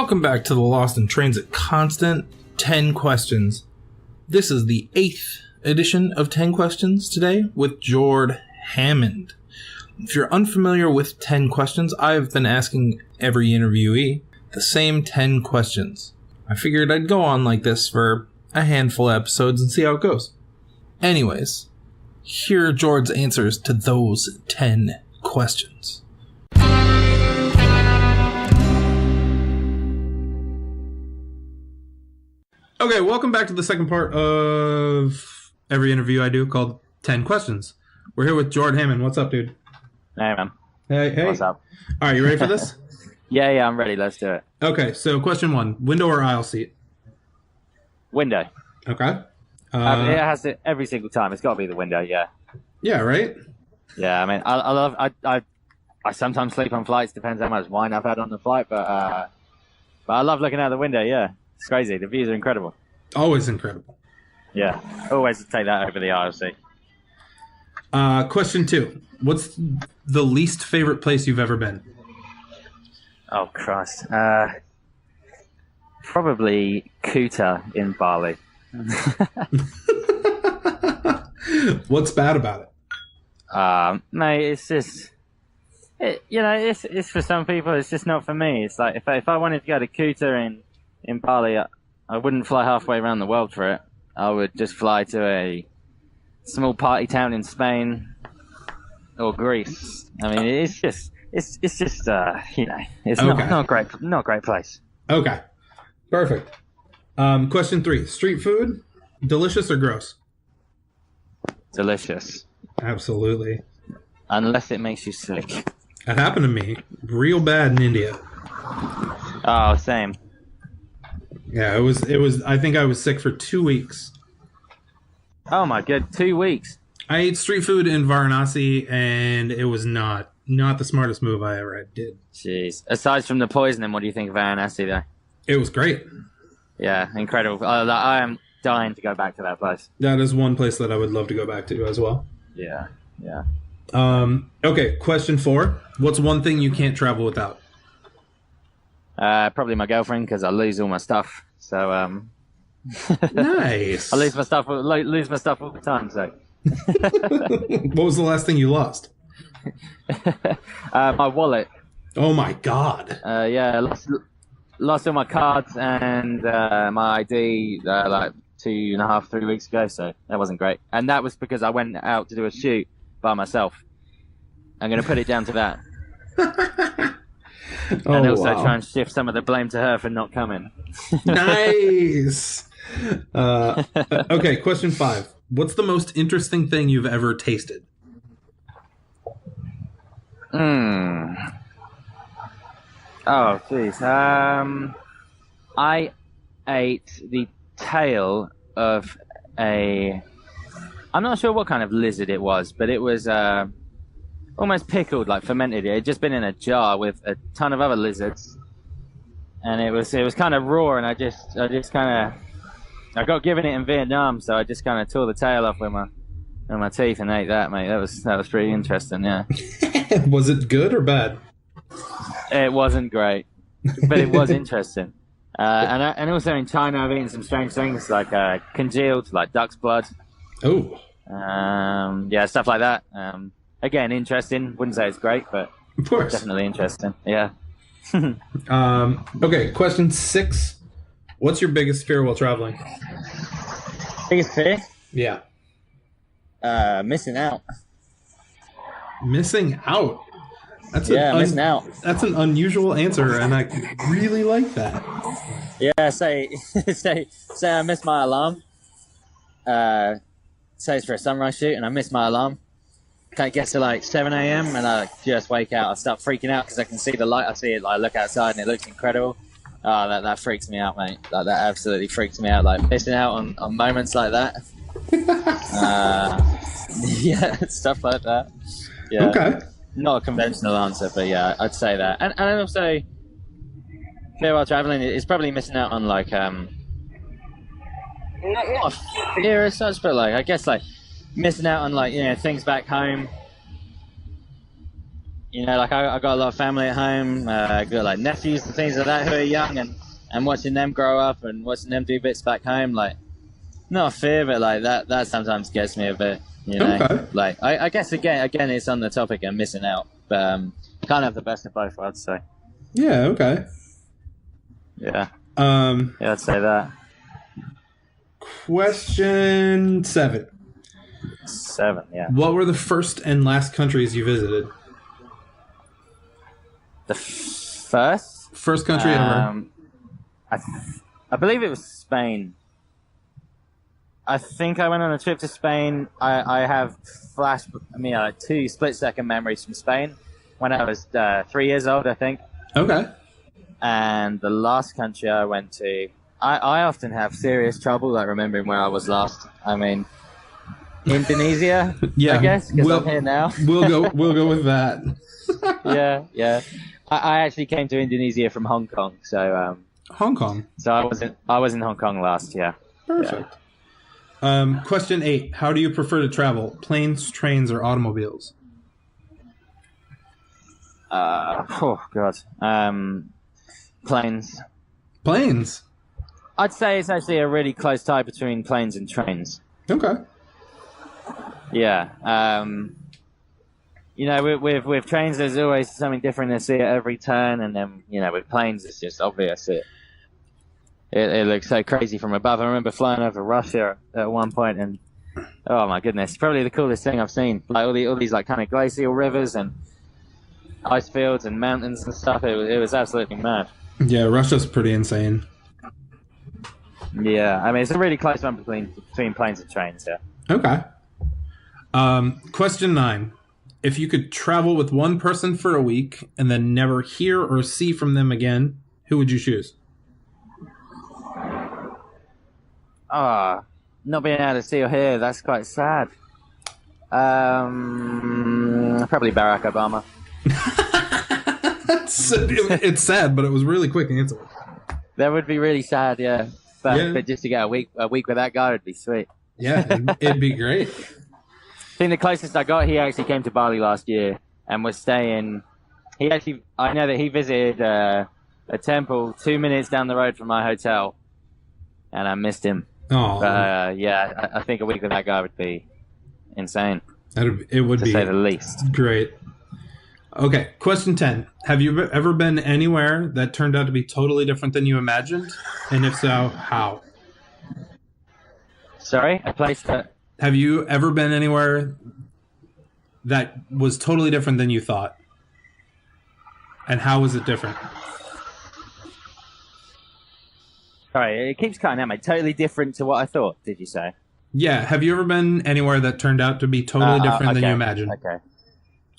Welcome back to the Lost in Transit Constant 10 Questions. This is the 8th edition of 10 Questions today with Jord Hammond. If you're unfamiliar with 10 questions, I've been asking every interviewee the same 10 questions. I figured I'd go on like this for a handful of episodes and see how it goes. Anyways, here are Jord's answers to those 10 questions. Okay, welcome back to the second part of every interview I do called 10 Questions. We're here with Jord Hammond. What's up, dude? Hey, man. Hey. What's up? All right, you ready for this? Yeah, I'm ready. Let's do it. Okay, so question 1. Window or aisle seat? Window. Okay. It has to, every single time. It's got to be the window, yeah. Yeah, right? Yeah, I mean, I sometimes sleep on flights. Depends how much wine I've had on the flight, but I love looking out the window, yeah. It's crazy. The views are incredible. Always incredible. Yeah. Always take that over the aisle seat. Question 2. What's the least favorite place you've ever been? Oh, Christ. Probably Kuta in Bali. What's bad about it? Mate, it's just... it's for some people. It's just not for me. It's like, if I wanted to go to Kuta in Bali, I wouldn't fly halfway around the world for it. I would just fly to a small party town in Spain or Greece. I mean, it's just it's Okay. not a great place. Okay, perfect. Question 3. Street food, delicious or gross? Delicious. Absolutely. Unless it makes you sick. That happened to me real bad in India. Oh, same. Yeah, it was. I think I was sick for 2 weeks. Oh my god, 2 weeks. I ate street food in Varanasi, and it was not the smartest move I ever did. Jeez. Aside from the poisoning, what do you think of Varanasi, though? It was great. Yeah, incredible. I am dying to go back to that place. That is one place that I would love to go back to as well. Yeah. Okay, question 4. What's one thing you can't travel without? Probably my girlfriend, because I lose all my stuff. So, Nice. I lose my stuff all the time. So, What was the last thing you lost? my wallet. Oh my god. Yeah, lost all my cards and my ID like 2.5, 3 weeks ago. So that wasn't great, and that was because I went out to do a shoot by myself. I'm going to put it down to that. And also try and shift some of the blame to her for not coming. Nice. Okay, question 5. What's the most interesting thing you've ever tasted? Oh, jeez. I ate the tail of I'm not sure what kind of lizard it was, but it was almost pickled, like fermented. It had just been in a jar with a ton of other lizards, and it was kind of raw. And I got given it in Vietnam, so I just kind of tore the tail off with my teeth and ate that, mate. That was pretty interesting. Yeah. Was it good or bad? It wasn't great, but it was interesting. And also in China, I've eaten some strange things like congealed, like duck's blood. Oh. Yeah, stuff like that. Again, interesting. Wouldn't say it's great, but Of course. definitely interesting. Yeah. Okay, question 6. What's your biggest fear while traveling? Biggest fear? Yeah. Missing out. Missing out. Missing out. That's an unusual answer, and I really like that. Yeah, say I missed my alarm. Say it's for a sunrise shoot, and I missed my alarm. Kind of gets to like 7 a.m. and I just wake out. I start freaking out because I can see the light. I see it. I look outside and it looks incredible. Oh, that freaks me out, mate. Like, that absolutely freaks me out. Like, missing out on moments like that. Yeah, stuff like that. Yeah. Okay. Not a conventional answer, but yeah, I'd say that. And also, fear while traveling is probably missing out on like not a fear as such, but like I guess like missing out on like things back home. you know, like I got a lot of family at home. I got like nephews and things like that who are young, and watching them grow up and watching them do bits back home, like not a fear, but like that sometimes gets me a bit, you know. Okay. Like I guess again it's on the topic of missing out, but can't have the best of both, I'd say. Yeah. Okay. Yeah. Yeah, I'd say that. Question 7. 7, yeah. What were the first and last countries you visited? The first country ever. I believe it was Spain. I think I went on a trip to Spain. I have two split-second memories from Spain when I was 3 years old, I think. Okay. And the last country I went to, I often have serious trouble like remembering where I was last. I mean, Indonesia, yeah, I guess, because I'm here now. we'll go with that. yeah. I actually came to Indonesia from Hong Kong, so Hong Kong. So I was in Hong Kong last year. Perfect. Yeah. Question 8. How do you prefer to travel? Planes, trains, or automobiles? Oh God. Planes. Planes. I'd say it's actually a really close tie between planes and trains. Okay. Yeah. You know, with trains, there's always something different to see at every turn, and then you know, with planes, it's just obvious. It looks so crazy from above. I remember flying over Russia at one point, and oh my goodness, probably the coolest thing I've seen. Like all these like kind of glacial rivers and ice fields and mountains and stuff. It was absolutely mad. Yeah, Russia's pretty insane. Yeah, I mean, it's a really close one between planes and trains, yeah. Okay. Question 9. If you could travel with one person for a week and then never hear or see from them again, who would you choose? Not being able to see or hear, that's quite sad. Probably Barack Obama. It's sad, but it was really quick answer. That would be really sad, yeah. But just to get a week with that guy would be sweet. Yeah, it'd be great. I think the closest I got, he actually came to Bali last year and was staying. I know that he visited a temple 2 minutes down the road from my hotel, and I missed him. Oh, yeah, I think a week with that guy would be insane. It would to be, say the least. Great. Okay, question 10. Have you ever been anywhere that turned out to be totally different than you imagined? And if so, how? Sorry? A place that... Have you ever been anywhere that was totally different than you thought? And how was it different? Sorry, it keeps cutting out, mate. Totally different to what I thought, did you say? Yeah, have you ever been anywhere that turned out to be totally different than you imagined? Okay.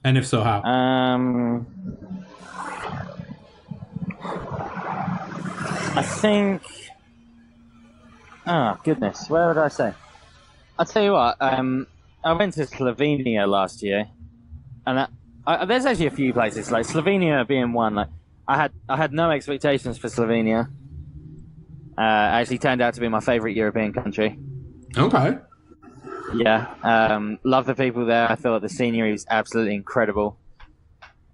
And if so, how? I think... Oh, goodness. Where would I say? I'll tell you what. I went to Slovenia last year. And there's actually a few places, like Slovenia being one. Like I had no expectations for Slovenia. Actually turned out to be my favourite European country. Okay. Yeah, love the people there. I thought the scenery was absolutely incredible.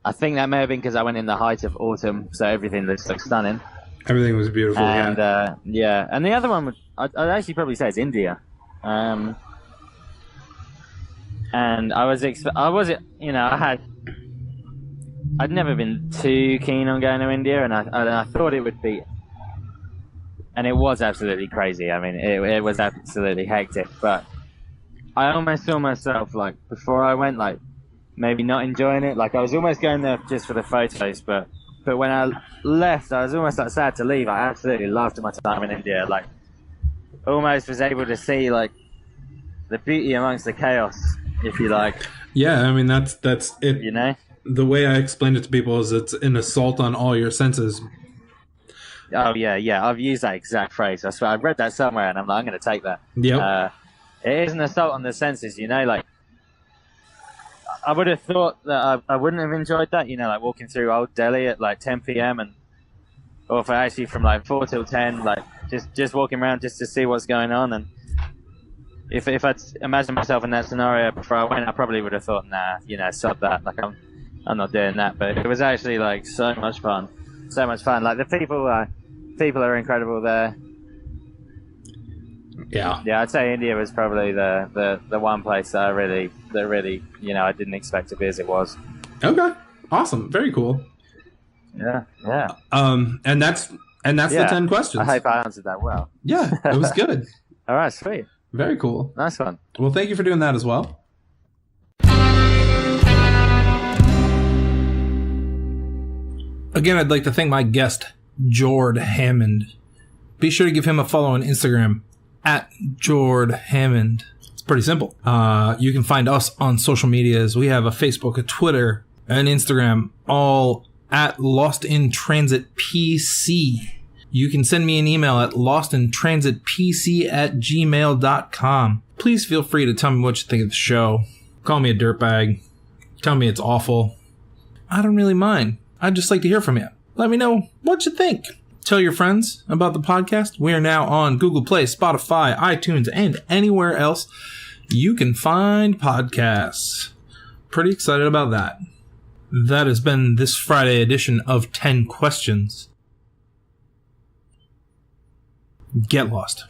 I think that may have been because I went in the height of autumn, so everything looks like stunning. Everything was beautiful, and, yeah. And the other one, I'd actually probably say it's India. And I'd never been too keen on going to India, and I thought it would be. And it was absolutely crazy. I mean, it was absolutely hectic, but I almost saw myself, like, before I went, like, maybe not enjoying it. Like, I was almost going there just for the photos, but when I left, I was almost, like, sad to leave. I absolutely loved my time in India. Like, almost was able to see, like, the beauty amongst the chaos, if you like. Yeah, I mean, that's it. You know? The way I explain it to people is it's an assault on all your senses. Oh, yeah. I've used that exact phrase. I swear. I've read that somewhere, and I'm like, I'm going to take that. Yep. It is an assault on the senses, you know? Like, I would have thought that I wouldn't have enjoyed that, you know, like walking through Old Delhi at, like, 10 p.m. Or if I actually from, like, 4 till 10, like, just walking around just to see what's going on. And if I'd imagined myself in that scenario before I went, I probably would have thought, nah, you know, stop that. Like, I'm I'm not doing that. But it was actually like so much fun. Like the people are incredible there. Yeah. Yeah, I'd say India was probably the one place that really, I didn't expect to be as it was. Okay. Awesome. Very cool. Yeah. And that's the 10 questions. I hope I answered that well. Yeah, it was good. All right, sweet. Very cool. Nice one. Well, thank you for doing that as well. Again, I'd like to thank my guest, Jord Hammond. Be sure to give him a follow on Instagram at Jord Hammond. It's pretty simple. You can find us on social medias. We have a Facebook, a Twitter, and Instagram, all at Lost in Transit PC. You can send me an email at lostintransitpc@gmail.com. Please feel free to tell me what you think of the show. Call me a dirtbag. Tell me it's awful. I don't really mind. I'd just like to hear from you. Let me know what you think. Tell your friends about the podcast. We are now on Google Play, Spotify, iTunes, and anywhere else you can find podcasts. Pretty excited about that. That has been this Friday edition of 10 Questions. Get lost.